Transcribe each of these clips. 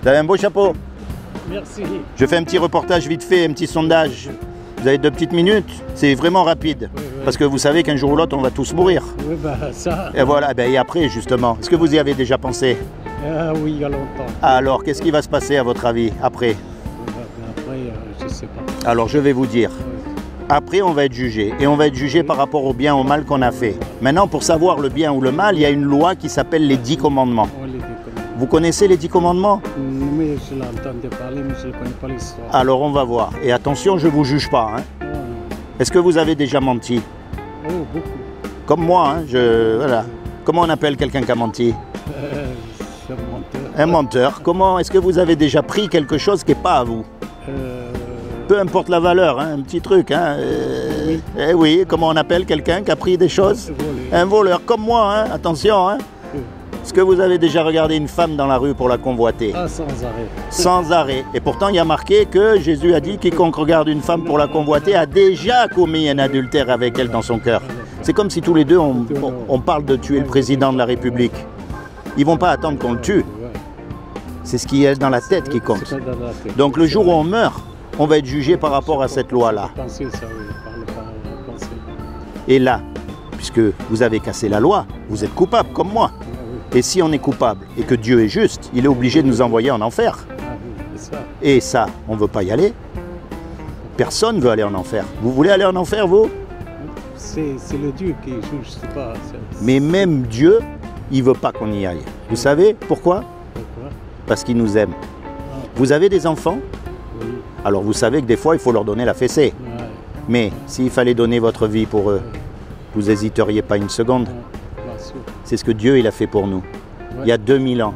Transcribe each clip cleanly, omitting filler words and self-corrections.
Vous avez un beau chapeau. Merci. Je fais un petit reportage vite fait, un petit sondage. Vous avez 2 petites minutes, c'est vraiment rapide. Oui. Parce que vous savez qu'un jour ou l'autre, on va tous mourir. Oui, bah ça. Et voilà, et après justement, est-ce que vous y avez déjà pensé? Oui, il y a longtemps. Alors, qu'est-ce qui va se passer à votre avis après? Après, je sais pas. Alors, je vais vous dire. Après, on va être jugé. Et on va être jugé par rapport au bien ou au mal qu'on a fait. Maintenant, pour savoir le bien ou le mal, il y a une loi qui s'appelle les 10 commandements. Oh, les 10 commandements. Vous connaissez les 10 commandements? Mais je l'entendais parler, mais je ne connais pas l'histoire. Alors, on va voir. Et attention, je ne vous juge pas. Hein. Oh, Est-ce que vous avez déjà menti? oh, beaucoup. Comme moi, hein, voilà. Comment on appelle quelqu'un qui a menti? C'est un menteur. Un menteur. Comment est-ce que vous avez déjà pris quelque chose qui n'est pas à vous? Peu importe la valeur, hein, un petit truc. Hein, oui. Eh oui, comment on appelle quelqu'un qui a pris des choses? Un voleur, comme moi, hein, attention. Hein. Est-ce que vous avez déjà regardé une femme dans la rue pour la convoiter? Ah, sans arrêt. Sans arrêt. Et pourtant, il y a marqué que Jésus a dit quiconque regarde une femme pour la convoiter a déjà commis un adultère avec elle dans son cœur. C'est comme si tous les deux, on parle de tuer le président de la République. Ils vont pas attendre qu'on le tue. C'est ce qui est dans la tête qui compte. Donc le jour où on meurt, on va être jugé par rapport à cette loi-là. Et là, puisque vous avez cassé la loi, vous êtes coupable comme moi. Et si on est coupable et que Dieu est juste, il est obligé de nous envoyer en enfer. Et ça, on ne veut pas y aller. Personne ne veut aller en enfer. Vous voulez aller en enfer, vous? C'est le Dieu qui juge, c'est pas... Mais même Dieu, il ne veut pas qu'on y aille. Vous savez pourquoi? Parce qu'il nous aime. Vous avez des enfants? Oui. Alors vous savez que des fois, il faut leur donner la fessée. Ouais. Mais s'il fallait donner votre vie pour eux, vous n'hésiteriez pas une seconde. C'est ce que Dieu il a fait pour nous. Il y a 2000 ans.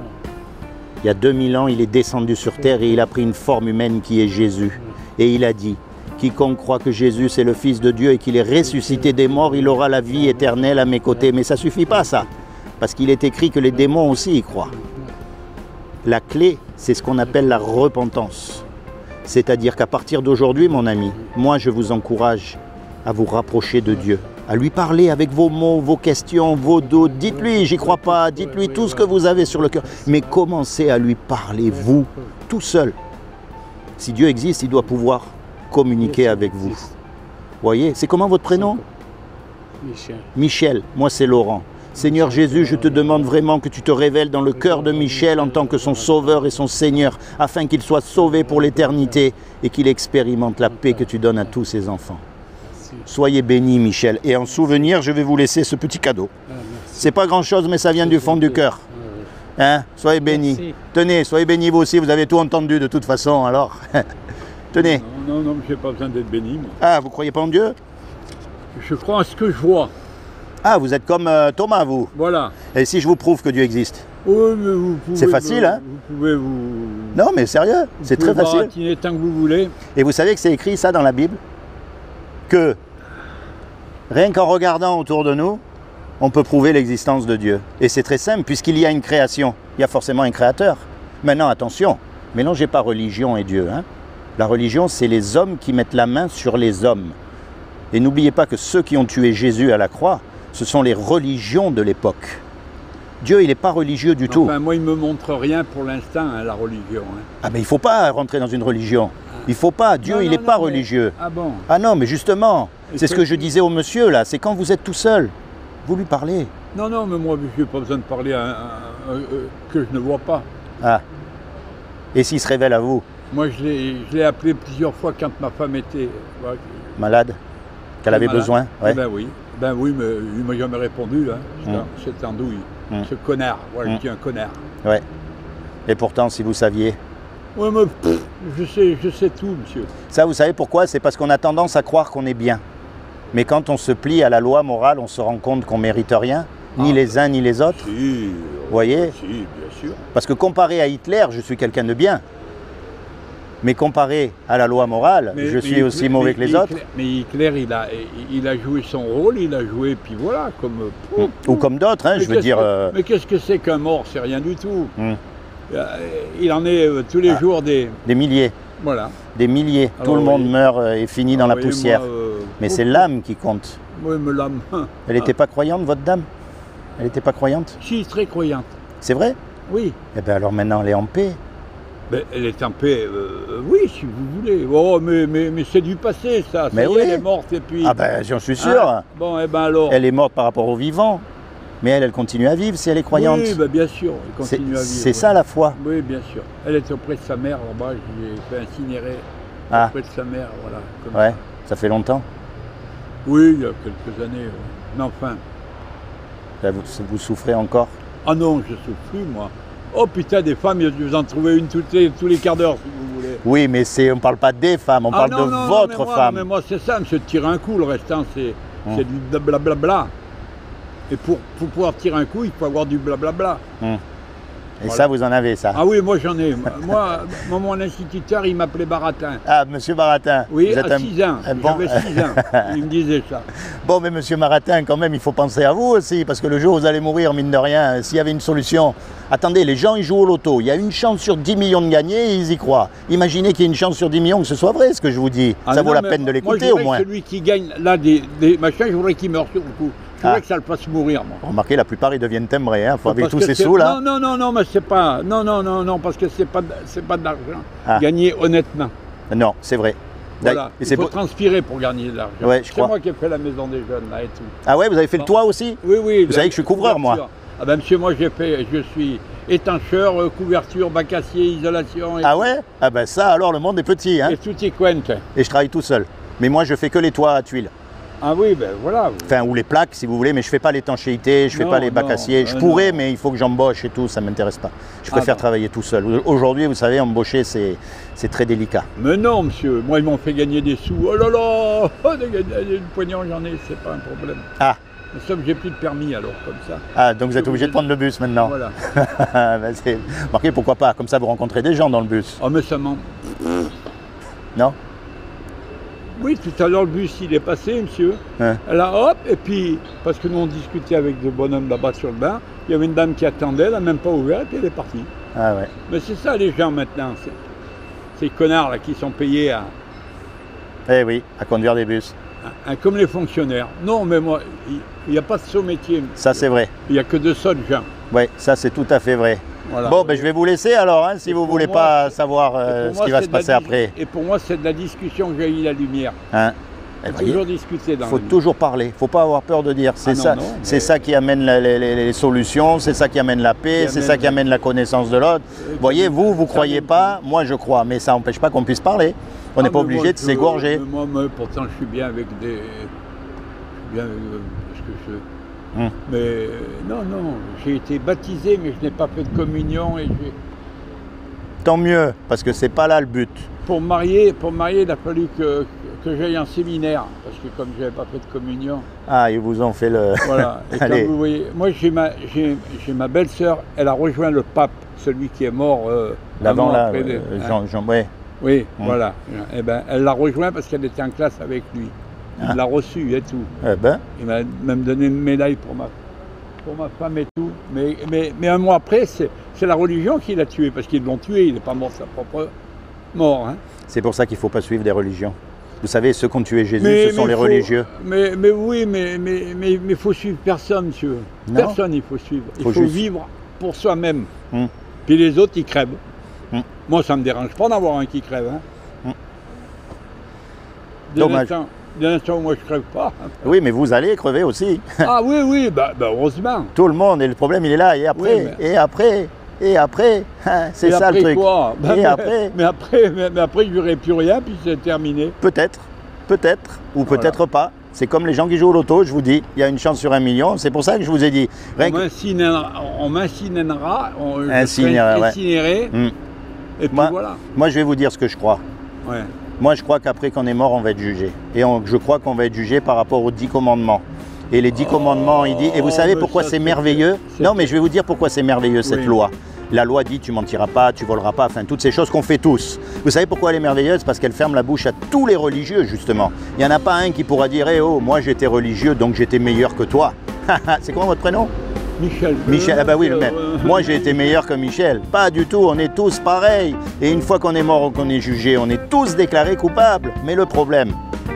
Il y a 2000 ans, il est descendu sur terre et il a pris une forme humaine qui est Jésus. Et il a dit, quiconque croit que Jésus c'est le Fils de Dieu et qu'il est ressuscité des morts, il aura la vie éternelle à mes côtés. Mais ça ne suffit pas ça. Parce qu'il est écrit que les démons aussi y croient. La clé, c'est ce qu'on appelle la repentance. C'est-à-dire qu'à partir d'aujourd'hui, mon ami, moi je vous encourage à vous rapprocher de Dieu, à lui parler avec vos mots, vos questions, vos doutes. Dites-lui, j'y crois pas, dites-lui tout ce que vous avez sur le cœur. Mais commencez à lui parler, vous, tout seul. Si Dieu existe, il doit pouvoir communiquer avec vous. Vous voyez, c'est comment votre prénom? Michel. Michel, moi c'est Laurent. Seigneur Jésus, je te demande vraiment que tu te révèles dans le cœur de Michel en tant que son sauveur et son Seigneur, afin qu'il soit sauvé pour l'éternité et qu'il expérimente la paix que tu donnes à tous ses enfants. Soyez bénis, Michel. Et en souvenir, je vais vous laisser ce petit cadeau. C'est pas grand-chose, mais ça vient du fond du cœur. Hein? Soyez bénis. Merci. Tenez, soyez bénis vous aussi, vous avez tout entendu de toute façon, alors. Tenez. Non, je n'ai pas besoin d'être béni. Moi. Ah, vous croyez pas en Dieu? Je crois en ce que je vois. Ah, vous êtes comme Thomas, vous. Voilà. Et si je vous prouve que Dieu existe? Oui, mais vous pouvez... C'est facile, hein? Vous pouvez vous... Non, mais sérieux, c'est très facile. baratiner tant que vous voulez. Et vous savez que c'est écrit ça dans la Bible? Que rien qu'en regardant autour de nous, on peut prouver l'existence de Dieu. Et c'est très simple, puisqu'il y a une création, il y a forcément un créateur. Maintenant, attention, mélangez pas religion et Dieu. Hein? La religion, c'est les hommes qui mettent la main sur les hommes. Et n'oubliez pas que ceux qui ont tué Jésus à la croix, ce sont les religions de l'époque. Dieu, il n'est pas religieux du tout. Moi, il ne me montre rien pour l'instant, hein, la religion. Hein. Ah ben il ne faut pas rentrer dans une religion. Il ne faut pas. Dieu, il n'est pas religieux. Ah bon? Ah non, mais justement, c'est ce que je disais au monsieur là, c'est quand vous êtes tout seul, vous lui parlez. Non, mais moi, je n'ai pas besoin de parler que je ne vois pas. Ah. Et s'il se révèle à vous? Moi, je l'ai appelé plusieurs fois quand ma femme était... malade? Qu'elle avait besoin? Ouais. Ben oui, mais il ne m'a jamais répondu, là. Cette andouille. Ce connard. Voilà, je dis un connard. Ouais. Et pourtant, si vous saviez... Oui, mais je sais tout, monsieur. Ça, vous savez pourquoi? C'est parce qu'on a tendance à croire qu'on est bien. Mais quand on se plie à la loi morale, on se rend compte qu'on ne mérite rien, ni les uns ni les autres. Si, vous voyez? Si, bien sûr. Parce que comparé à Hitler, je suis quelqu'un de bien. Mais comparé à la loi morale, je suis aussi mauvais que les autres. Mais Hitler, il a joué son rôle, il a joué, puis voilà, comme... Ou comme d'autres, hein, je veux dire... Mais qu'est-ce que c'est qu'un mort? C'est rien du tout. Il en est tous les jours des... Des milliers. Voilà. Des milliers. Alors, tout le monde meurt et finit dans la poussière. Moi, mais c'est l'âme qui compte. Oui, mais l'âme... Elle n'était pas croyante, votre dame? Elle n'était pas croyante? Si, très croyante. C'est vrai? Oui. Eh bien alors maintenant, elle est en paix. Ben, elle est en paix, oui, si vous voulez. Oh, mais c'est du passé, ça. Mais ça y oui. est, elle est morte, et puis... Ah ben, j'en suis sûr. Hein? Bon, et ben alors... Elle est morte par rapport aux vivants. Mais elle continue à vivre si elle est croyante. Oui, ben, bien sûr, elle continue à vivre. C'est ça la foi. Oui, bien sûr. Elle était auprès de sa mère, là-bas, je l'ai fait incinérer auprès de sa mère, voilà. Comme Ouais, ça fait longtemps. Oui, il y a quelques années, mais enfin... Là, vous souffrez encore? Ah non, je souffre plus, moi. Oh putain, des femmes, vous en trouvez une tous les quarts d'heure, si vous voulez. Oui, mais on ne parle pas des femmes, on parle de votre femme. Mais moi, c'est ça, monsieur, de tirer un coup, le restant, c'est du blablabla. Et pour pouvoir tirer un coup, il faut avoir du blablabla. Et voilà. Ça, vous en avez, ça? Ah oui, moi, j'en ai. Moi, mon instituteur, il m'appelait Baratin. Ah, monsieur Baratin. Oui, à 6 ans. Bon. J'avais 6 ans. Il me disait ça. Bon, mais monsieur Baratin, quand même, il faut penser à vous aussi, parce que le jour où vous allez mourir, mine de rien, s'il y avait une solution... Attendez, les gens, ils jouent au loto. Il y a une chance sur 10 millions de gagner et ils y croient. Imaginez qu'il y ait une chance sur 10 millions que ce soit vrai, ce que je vous dis. Ah ça non, vaut la peine de l'écouter, au moins. Celui qui gagne, là, des machins, je voudrais qu'il meure sur le coup. Je voudrais que ça le fasse mourir, moi. Remarquez, la plupart, ils deviennent timbrés, hein, avec tous ces sous, là. Non, mais c'est pas... Non, parce que c'est pas de l'argent. Gagner honnêtement. Non, c'est vrai. Voilà. Il faut transpirer pour gagner de l'argent. Ouais, c'est moi qui ai fait la maison des jeunes, là, et tout. Ah ouais, vous avez fait le toit aussi? Oui. Vous savez que je suis couvreur, moi. Ah ben, monsieur, moi, je suis étancheur, couverture, bac acier, isolation... Ah ouais? Ah ben ça, alors, le monde est petit, hein. Et tout y quente. Et je travaille tout seul. Mais moi, je fais que les toits à tuiles. Ah oui, ben voilà. Enfin, ou les plaques, si vous voulez, mais je fais pas l'étanchéité, je fais pas les bacs acier. Je pourrais, mais il faut que j'embauche et tout, ça m'intéresse pas. Je préfère travailler tout seul. Aujourd'hui, vous savez, embaucher, c'est très délicat. Mais non, monsieur, moi, ils m'ont fait gagner des sous. Oh là là, des poignons, j'en ai, c'est pas un problème. Ah. Sauf que j'ai plus de permis, alors, comme ça. Ah, donc vous êtes obligé de prendre le bus maintenant. Voilà. Ben, marqué, pourquoi pas, comme ça vous rencontrez des gens dans le bus. Oh, mais ça ment. Non? Oui, tout à l'heure, le bus, il est passé, monsieur. Hein. Là, hop, et puis, parce que nous, on discutait avec des bonhommes là-bas sur le bar, il y avait une dame qui attendait, elle n'a même pas ouvert, et puis elle est partie. Ah ouais. Mais c'est ça, les gens, maintenant. Ces connards, là, qui sont payés à... Eh oui, à conduire des bus. Comme les fonctionnaires. Non, mais moi, il n'y a pas de saut métier. Ça, c'est vrai. Il n'y a que de ça, de gens. Oui, ça, c'est tout à fait vrai. Voilà. Bon, ben, je vais vous laisser alors, hein, si vous ne voulez pas savoir ce qui va se passer après. Et pour moi, c'est de la discussion que j'ai eu la lumière. Hein? Il faut toujours discuter dans Il faut toujours parler, il ne faut pas avoir peur de dire. C'est ça qui amène les solutions, c'est ça qui amène la paix, c'est ça qui amène la connaissance de l'autre. Vous voyez, vous ne croyez pas, moi je crois, mais ça n'empêche pas qu'on puisse parler. On n'est pas obligé de s'égorger. Moi, pourtant, je suis bien avec des... bien avec ce que je... Mais non, j'ai été baptisé, mais je n'ai pas fait de communion. Et tant mieux, parce que c'est pas là le but. Pour me marier, il a fallu que j'aille en séminaire, parce que comme je n'avais pas fait de communion... Ah, ils vous ont fait le... Voilà, et comme vous voyez, moi j'ai ma belle-sœur, elle a rejoint le pape, celui qui est mort... L'avant là, Jean, ouais. Oui, voilà. Eh ben, elle l'a rejoint parce qu'elle était en classe avec lui. Il l'a reçu et tout. Eh ben. Il m'a même donné une médaille pour ma femme et tout. Mais un mois après, c'est la religion qui l'a tué, parce qu'ils l'ont tué, il n'est pas mort de sa propre mort. Hein. C'est pour ça qu'il ne faut pas suivre des religions. Vous savez, ceux qui ont tué Jésus, ce sont les religieux. Mais oui, mais il faut suivre personne, monsieur. Non. Personne, il faut suivre. Il faut vivre pour soi-même. Puis les autres, ils crèvent. Moi, ça ne me dérange pas d'avoir un qui crève. Hein. Dommage. Dès l'instant où moi je crève pas. Oui, mais vous allez crever aussi. Ah oui, bah, heureusement. Tout le monde, et le problème il est là. Et après, oui, et après, c'est ça après le truc. Quoi bah, et après mais après, je n'aurai plus rien, puis c'est terminé. Peut-être, ou peut-être pas. C'est comme les gens qui jouent au loto, je vous dis, il y a une chance sur 1 million, c'est pour ça que je vous ai dit. On m'incinéra, incinérer. Et puis voilà. Moi, je vais vous dire ce que je crois. Ouais. Moi, je crois qu'après qu'on est mort, on va être jugé. Et je crois qu'on va être jugé par rapport aux 10 commandements. Et les 10 commandements, il dit... Et vous savez pourquoi c'est merveilleux? Non, mais je vais vous dire pourquoi c'est merveilleux, cette loi. La loi dit, tu mentiras pas, tu voleras pas, enfin, toutes ces choses qu'on fait tous. Vous savez pourquoi elle est merveilleuse? Parce qu'elle ferme la bouche à tous les religieux, justement. Il n'y en a pas un qui pourra dire, eh oh, moi j'étais religieux, donc j'étais meilleur que toi. C'est comment votre prénom? Michel. Michel, ah bah oui, le même. Moi, j'ai été meilleur que Michel. Pas du tout, on est tous pareils. Et une fois qu'on est mort ou qu'on est jugé, on est tous déclarés coupables. Mais le problème,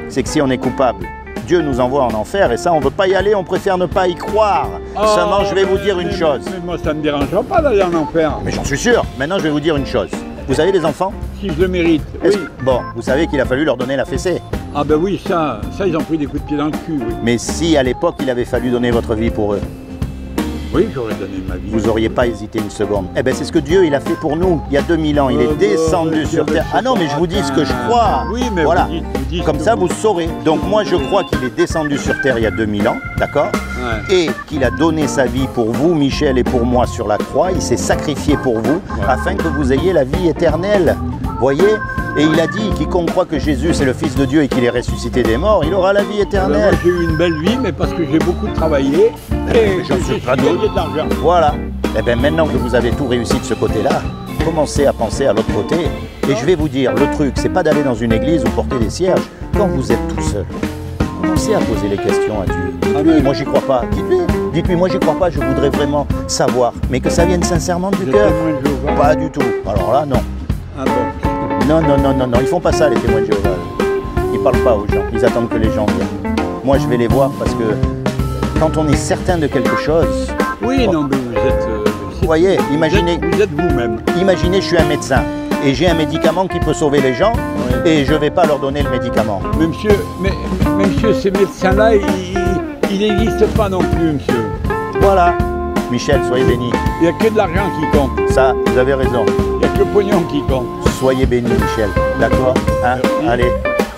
c'est que si on est coupable, Dieu nous envoie en enfer. Et ça, on ne veut pas y aller, on préfère ne pas y croire. Seulement, je vais vous dire une chose. Mais moi, ça ne me dérange pas d'aller en enfer. Mais j'en suis sûr. Maintenant, je vais vous dire une chose. Vous avez des enfants? Si je le mérite, oui. Bon, vous savez qu'il a fallu leur donner la fessée. Ah ben oui, ça ils ont pris des coups de pied dans le cul, oui. Mais si à l'époque il avait fallu donner votre vie pour eux, oui, j'aurais donné ma vie. vous n'auriez pas hésité une seconde. Eh bien, c'est ce que Dieu il a fait pour nous il y a 2000 ans. Il est descendu sur terre. Ah non, mais je vous dis ce que je crois. Oui, mais voilà. vous dites comme ça, vous saurez. Donc moi, je crois qu'il est descendu sur terre il y a 2000 ans, d'accord? Ouais. Et qu'il a donné sa vie pour vous, Michel, et pour moi sur la croix. Il s'est sacrifié pour vous, afin que vous ayez la vie éternelle. Voyez? Et il a dit, quiconque croit que Jésus c'est le Fils de Dieu et qu'il est ressuscité des morts, il aura la vie éternelle. Moi, j'ai eu une belle vie, mais parce que j'ai beaucoup travaillé et j'ai gagné de l'argent. Voilà. Et bien maintenant que vous avez tout réussi de ce côté-là, commencez à penser à l'autre côté. Et je vais vous dire, le truc, c'est pas d'aller dans une église ou porter des cierges. Quand vous êtes tout seul, commencez à poser les questions à Dieu. Dites-lui, moi j'y crois pas. Dites-lui, moi j'y crois pas, je voudrais vraiment savoir. Mais que ça vienne sincèrement du cœur. Pas du tout. Alors là, non. Ah bon. Non, ils font pas ça les témoins de Jéhovah. Ils parlent pas aux gens, ils attendent que les gens viennent. Moi je vais les voir parce que quand on est certain de quelque chose... Oui, non mais vous êtes... vous voyez, imaginez... Vous êtes vous-même. Imaginez, je suis un médecin et j'ai un médicament qui peut sauver les gens et je vais pas leur donner le médicament. Mais monsieur, ces médecins-là, ils n'existent pas non plus, monsieur. Voilà. Michel, soyez béni. Il n'y a que de l'argent qui compte. Ça, vous avez raison. Il n'y a que le pognon qui compte. Soyez béni, Michel. D'accord, hein? Allez,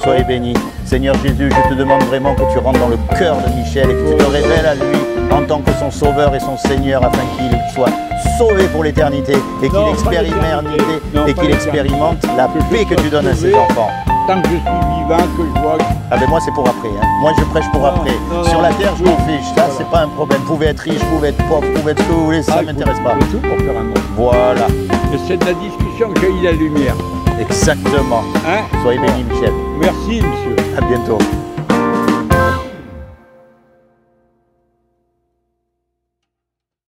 soyez béni. Seigneur Jésus, je te demande vraiment que tu rentres dans le cœur de Michel et que tu te révèles à lui en tant que son sauveur et son Seigneur afin qu'il soit sauvé pour l'éternité et qu'il expérimente la paix que tu donnes à ses enfants. Tant que je suis vivant, que je vois... Ah ben moi c'est pour après, hein. Moi je prêche pour après. Sur la terre je m'en fiche, ça c'est pas un problème. Vous pouvez être riche, vous pouvez être pauvre, vous pouvez être ce que vous voulez, ça m'intéresse pas. Tout pour faire un monde. Voilà. Et c'est de la discussion que j'ai eu la lumière. Exactement. Hein? Soyez béni Michel. Merci monsieur. À bientôt.